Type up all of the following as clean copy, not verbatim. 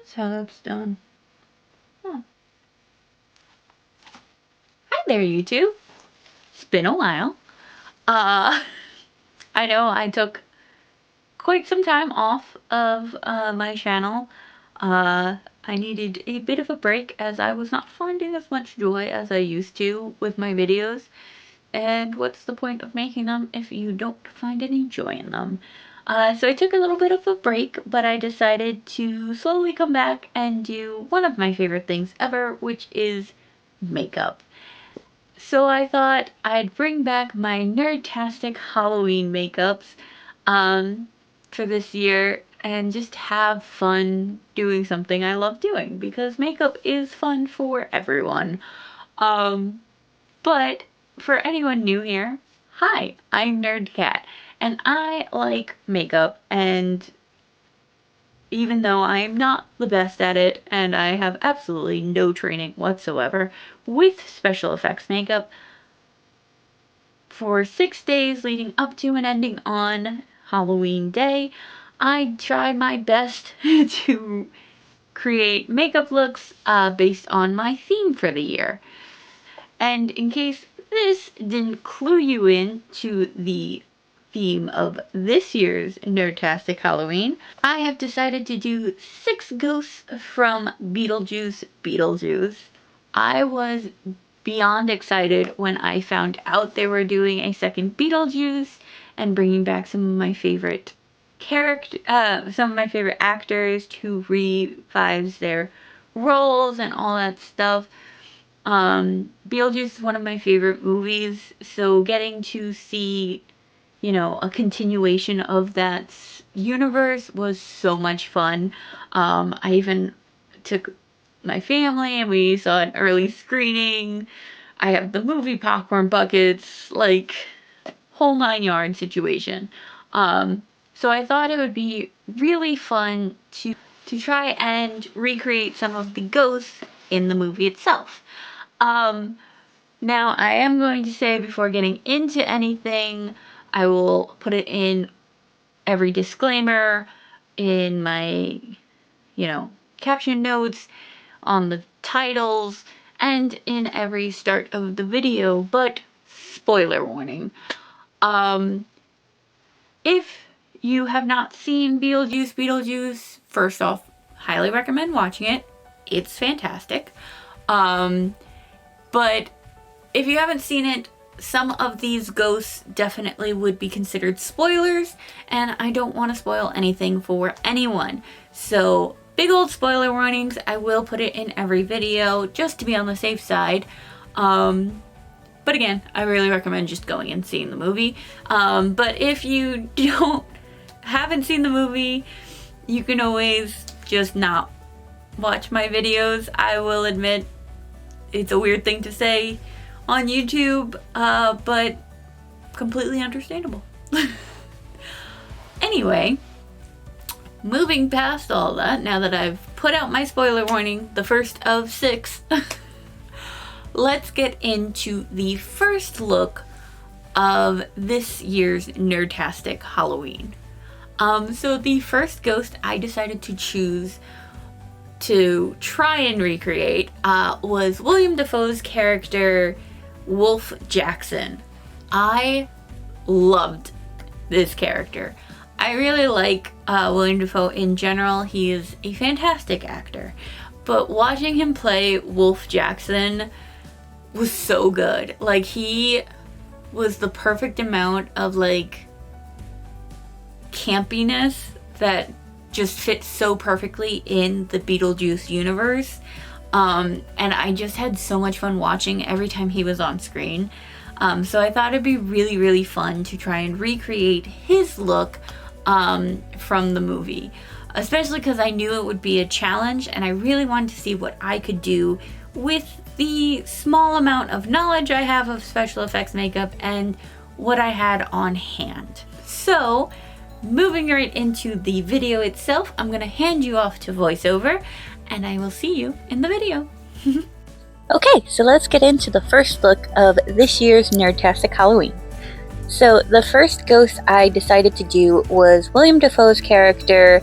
That's how that's done. Huh. Hi there, YouTube. It's been a while. I know I took quite some time off of my channel. I needed a bit of a break as I was not finding as much joy as I used to with my videos. And what's the point of making them if you don't find any joy in them? So I took a little bit of a break, but I decided to slowly come back and do one of my favorite things ever, which is makeup. So I thought I'd bring back my Nerdtastic Halloween makeups for this year and just have fun doing something I love doing, because makeup is fun for everyone. But for anyone new here, hi, I'm Nerdcat, and I like makeup, and even though I'm not the best at it, and I have absolutely no training whatsoever with special effects makeup, for 6 days leading up to and ending on Halloween Day, I tried my best to create makeup looks based on my theme for the year. And in case this didn't clue you in to the theme of this year's Nerdtastic Halloween, I have decided to do 6 ghosts from Beetlejuice Beetlejuice. I was beyond excited when I found out they were doing a second Beetlejuice and bringing back some of my favorite actors to revive their roles and all that stuff. Beetlejuice is one of my favorite movies, so getting to see, a continuation of that universe was so much fun. I even took my family and we saw an early screening. I have the movie popcorn buckets, like, whole 9 yard situation. So I thought it would be really fun to try and recreate some of the ghosts in the movie itself. Now I am going to say, before getting into anything, I will put it in every disclaimer in my, caption notes, on the titles, and in every start of the video, but spoiler warning. If you have not seen Beetlejuice Beetlejuice, first off, highly recommend watching it. It's fantastic. But if you haven't seen it, some of these ghosts definitely would be considered spoilers, and I don't want to spoil anything for anyone. So, big old spoiler warnings. I will put it in every video just to be on the safe side. But again, I really recommend just going and seeing the movie. But if you haven't seen the movie, you can always just not watch my videos. I will admit it's a weird thing to say on YouTube, but completely understandable. Anyway, moving past all that, now that I've put out my spoiler warning, the first of 6, let's get into the first look of this year's Nerdtastic Halloween. So the first ghost I decided to choose to try and recreate was William Dafoe's character, Wolf Jackson. I loved this character. I really like William Dafoe in general. He is a fantastic actor. But watching him play Wolf Jackson was so good. Like, he was the perfect amount of, like, campiness that just fits so perfectly in the Beetlejuice universe. And I just had so much fun watching every time he was on screen. So I thought it'd be really, really fun to try and recreate his look from the movie. Especially because I knew it would be a challenge, and I really wanted to see what I could do with the small amount of knowledge I have of special effects makeup and what I had on hand. So, moving right into the video itself, I'm going to hand you off to voiceover, and I will see you in the video. Okay, so let's get into the first look of this year's Nerdtastic Halloween. So the first ghost I decided to do was William Dafoe's character,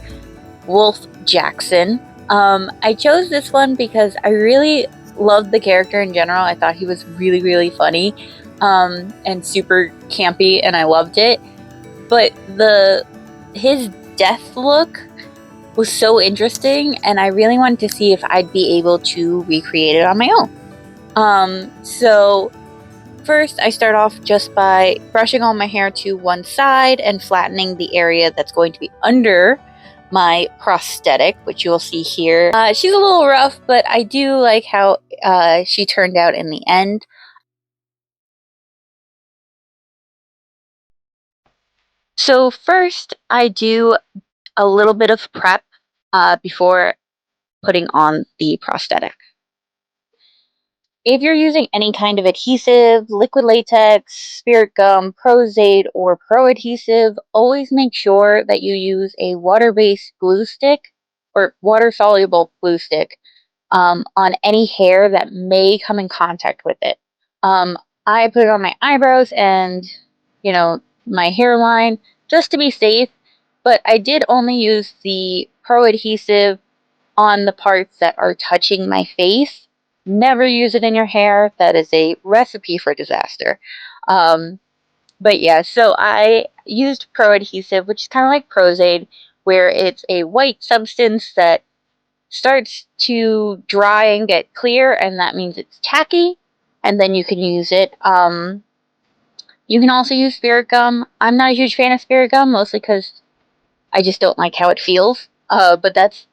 Wolf Jackson. I chose this one because I really loved the character in general. I thought he was really, really funny, and super campy, and I loved it. But his death look was so interesting, and I really wanted to see if I'd be able to recreate it on my own. So first, I start off just by brushing all my hair to one side and flattening the area that's going to be under my prosthetic, which you'll see here. She's a little rough, but I do like how she turned out in the end. So first, I do a little bit of prep before putting on the prosthetic. If you're using any kind of adhesive, liquid latex, spirit gum, Prosade, or Pro-Adhesive, always make sure that you use a water-based glue stick or water-soluble glue stick on any hair that may come in contact with it. I put it on my eyebrows and, my hairline just to be safe, but I did only use the Pro-Adhesive on the parts that are touching my face. Never use it in your hair. That is a recipe for disaster. But yeah, so I used Pro-Adhesive, which is kind of like Prosade, where it's a white substance that starts to dry and get clear, and that means it's tacky, and then you can use it. You can also use spirit gum. I'm not a huge fan of spirit gum, mostly because I just don't like how it feels. But that's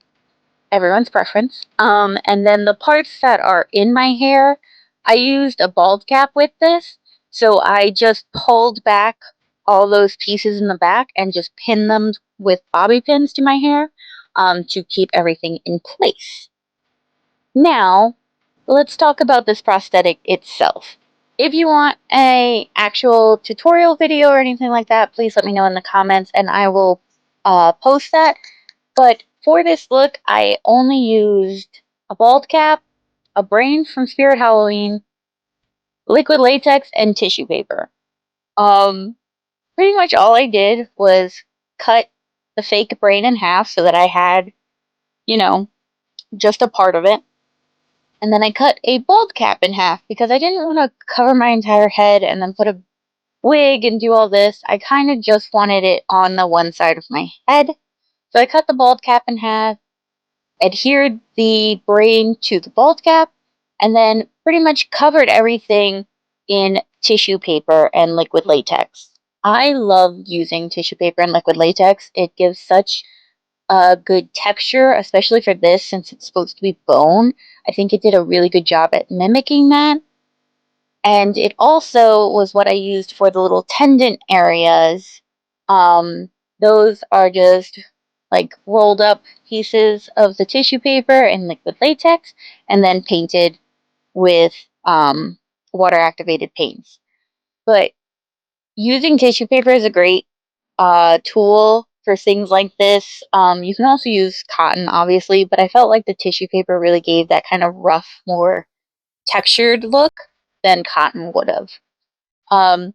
everyone's preference. And then the parts that are in my hair, I used a bald cap with this. So I just pulled back all those pieces in the back and just pinned them with bobby pins to my hair to keep everything in place. Now, let's talk about this prosthetic itself. If you want a actual tutorial video or anything like that, please let me know in the comments and I will post that. But for this look, I only used a bald cap, a brain from Spirit Halloween, liquid latex, and tissue paper. Um, Pretty much all I did was cut the fake brain in half so that I had, you know, just a part of it. And then I cut a bald cap in half because I didn't want to cover my entire head and then put a wig and do all this. I kind of just wanted it on the one side of my head. So I cut the bald cap in half, adhered the brain to the bald cap, and then pretty much covered everything in tissue paper and liquid latex. I love using tissue paper and liquid latex. It gives such a good texture, especially for this since it's supposed to be bone. I think it did a really good job at mimicking that. And it also was what I used for the little tendon areas. Those are just like rolled up pieces of the tissue paper and liquid latex and then painted with water activated paints. But using tissue paper is a great tool for things like this. You can also use cotton, obviously, but I felt like the tissue paper really gave that kind of rough, more textured look than cotton would have. Um,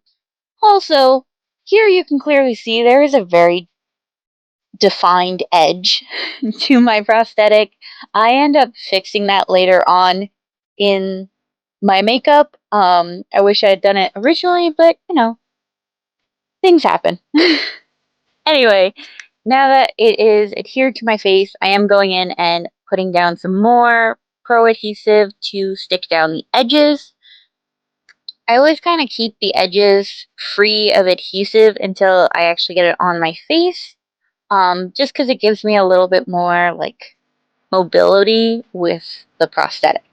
Also, here you can clearly see there is a very defined edge to my prosthetic. I end up fixing that later on in my makeup. I wish I had done it originally, but things happen. Anyway, now that it is adhered to my face, I am going in and putting down some more Pro Adhesive to stick down the edges. I always kind of keep the edges free of adhesive until I actually get it on my face, just because it gives me a little bit more like mobility with the prosthetic.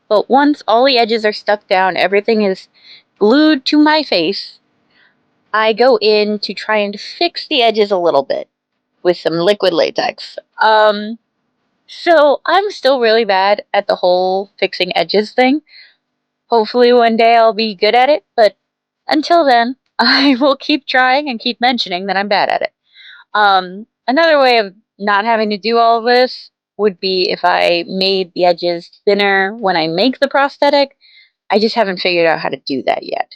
But once all the edges are stuck down, everything is glued to my face, I go in to try and fix the edges a little bit with some liquid latex. So I'm still really bad at the whole fixing edges thing. Hopefully one day I'll be good at it, but until then, I will keep trying and keep mentioning that I'm bad at it. Another way of not having to do all of this would be if I made the edges thinner when I make the prosthetic. I just haven't figured out how to do that yet.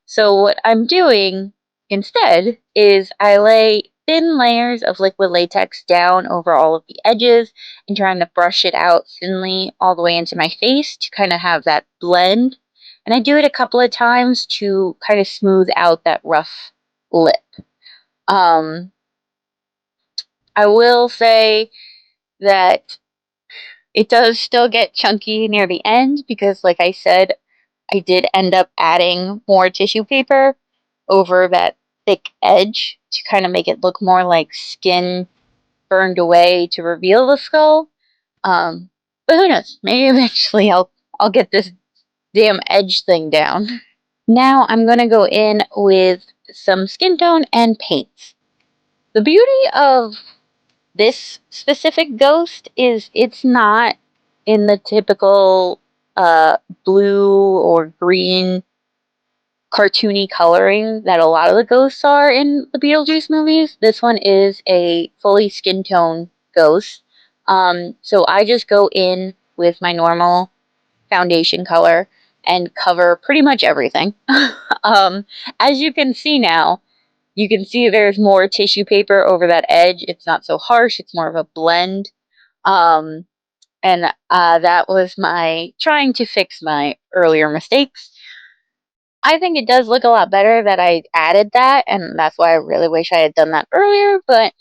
So what I'm doing instead is I lay thin layers of liquid latex down over all of the edges and trying to brush it out thinly all the way into my face to kind of have that blend. And I do it a couple of times to kind of smooth out that rough lip. I will say that it does still get chunky near the end because, like I said, I did end up adding more tissue paper over that thick edge to kind of make it look more like skin burned away to reveal the skull. But who knows? Maybe eventually I'll get this damn edge thing down. Now I'm gonna go in with some skin tone and paints. The beauty of this specific ghost is it's not in the typical uh, blue or green cartoony coloring that a lot of the ghosts are in the Beetlejuice movies. This one is a fully skin tone ghost. So I just go in with my normal foundation color and cover pretty much everything. um, as you can see now, you can see there's more tissue paper over that edge. It's not so harsh, it's more of a blend. Um, and that was my trying to fix my earlier mistakes. I think it does look a lot better that I added that, and that's why I really wish I had done that earlier, but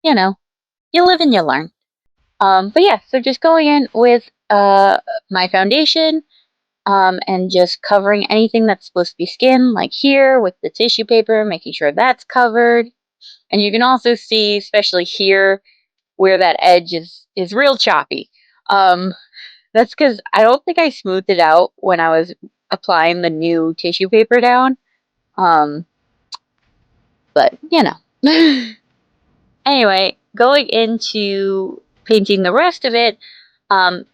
you know, you live and you learn. But yeah, so just going in with my foundation, and just covering anything that's supposed to be skin, like here with the tissue paper, making sure that's covered. And you can also see, especially here, where that edge is real choppy. Um, that's because I don't think I smoothed it out when I was applying the new tissue paper down. Um, but you know. Anyway, going into painting the rest of it, um,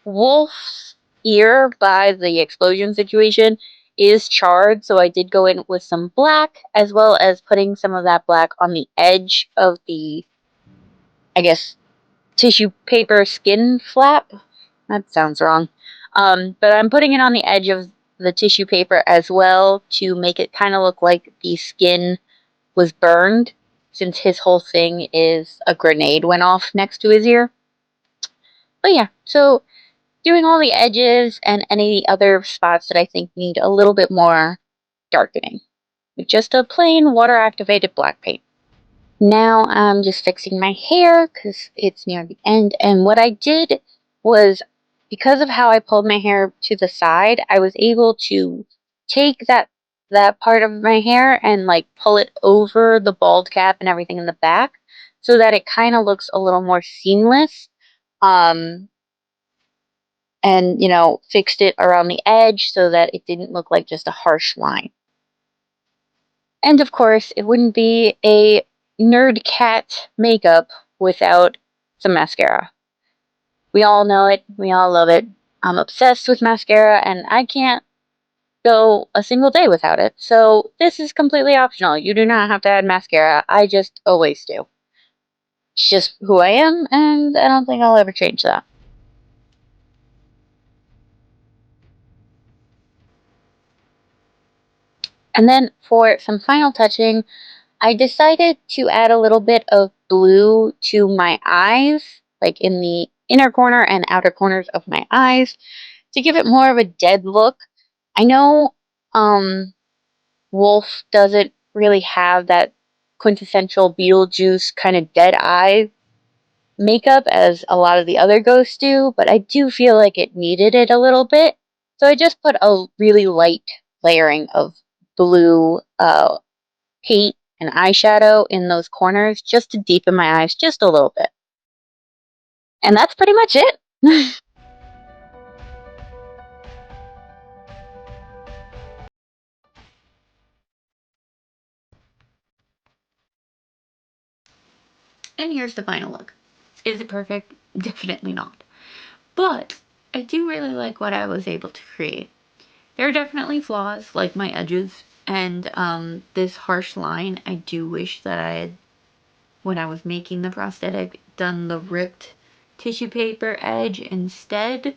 Wolf's ear by the explosion situation is charred, so I did go in with some black, as well as putting some of that black on the edge of the, I guess, tissue paper skin flap. That sounds wrong. But I'm putting it on the edge of the tissue paper as well to make it kind of look like the skin was burned, since his whole thing is a grenade went off next to his ear. But yeah, so doing all the edges and any other spots that I think need a little bit more darkening with just a plain water activated black paint. Now I'm just fixing my hair because it's near the end. And what I did was, because of how I pulled my hair to the side, I was able to take that part of my hair and like pull it over the bald cap and everything in the back so that it kind of looks a little more seamless. Um, and fixed it around the edge so that it didn't look like just a harsh line. And of course, it wouldn't be a nerd cat makeup without some mascara. We all know it, we all love it. I'm obsessed with mascara and I can't go a single day without it. So this is completely optional. You do not have to add mascara. I just always do. It's just who I am, and I don't think I'll ever change that. And then for some final touching, I decided to add a little bit of blue to my eyes, like in the inner corner and outer corners of my eyes, to give it more of a dead look. I know Wolf doesn't really have that quintessential Beetlejuice kind of dead eye makeup as a lot of the other ghosts do, but I do feel like it needed it a little bit. So I just put a really light layering of blue paint and eyeshadow in those corners just to deepen my eyes just a little bit. And that's pretty much it. And here's the final look. Is it perfect? Definitely not. But I do really like what I was able to create. There are definitely flaws, like my edges, and this harsh line. I do wish that I had, when I was making the prosthetic, done the ripped tissue paper edge instead,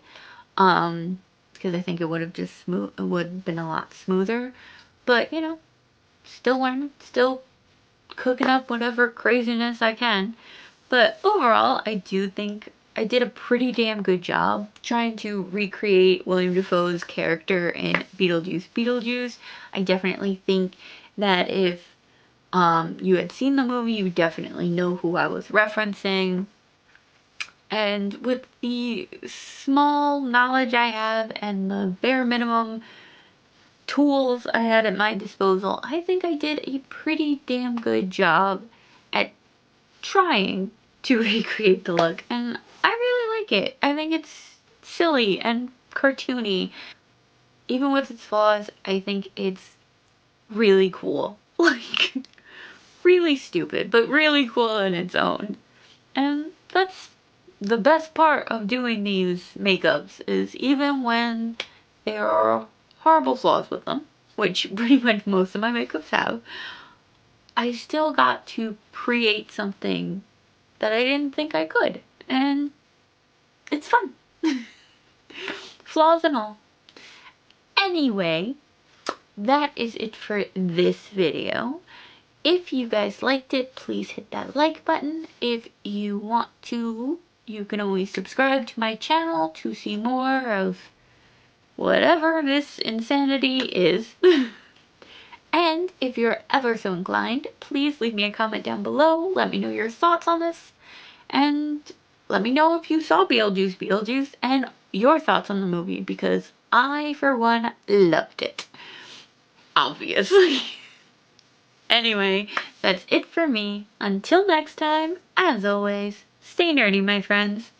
because I think it would have been a lot smoother. But still learning, still cooking up whatever craziness I can. But overall, I do think I did a pretty damn good job trying to recreate William Dafoe's character in Beetlejuice Beetlejuice. I definitely think that if you had seen the movie, you definitely know who I was referencing. And with the small knowledge I have and the bare minimum tools I had at my disposal, I think I did a pretty damn good job at trying to recreate the look. And I really like it. I think it's silly and cartoony. Even with its flaws, I think it's really cool. Like, really stupid, but really cool in its own. And that's the best part of doing these makeups, is even when there are horrible flaws with them, which pretty much most of my makeups have, I still got to create something that I didn't think I could. And it's fun. Flaws and all. Anyway, that is it for this video. If you guys liked it, please hit that like button. If you want to, you can always subscribe to my channel to see more of whatever this insanity is. And if you're ever so inclined, please leave me a comment down below. Let me know your thoughts on this. And let me know if you saw Beetlejuice Beetlejuice and your thoughts on the movie, because I, for one, loved it. Obviously. Anyway, that's it for me. Until next time, as always, stay nerdy, my friends.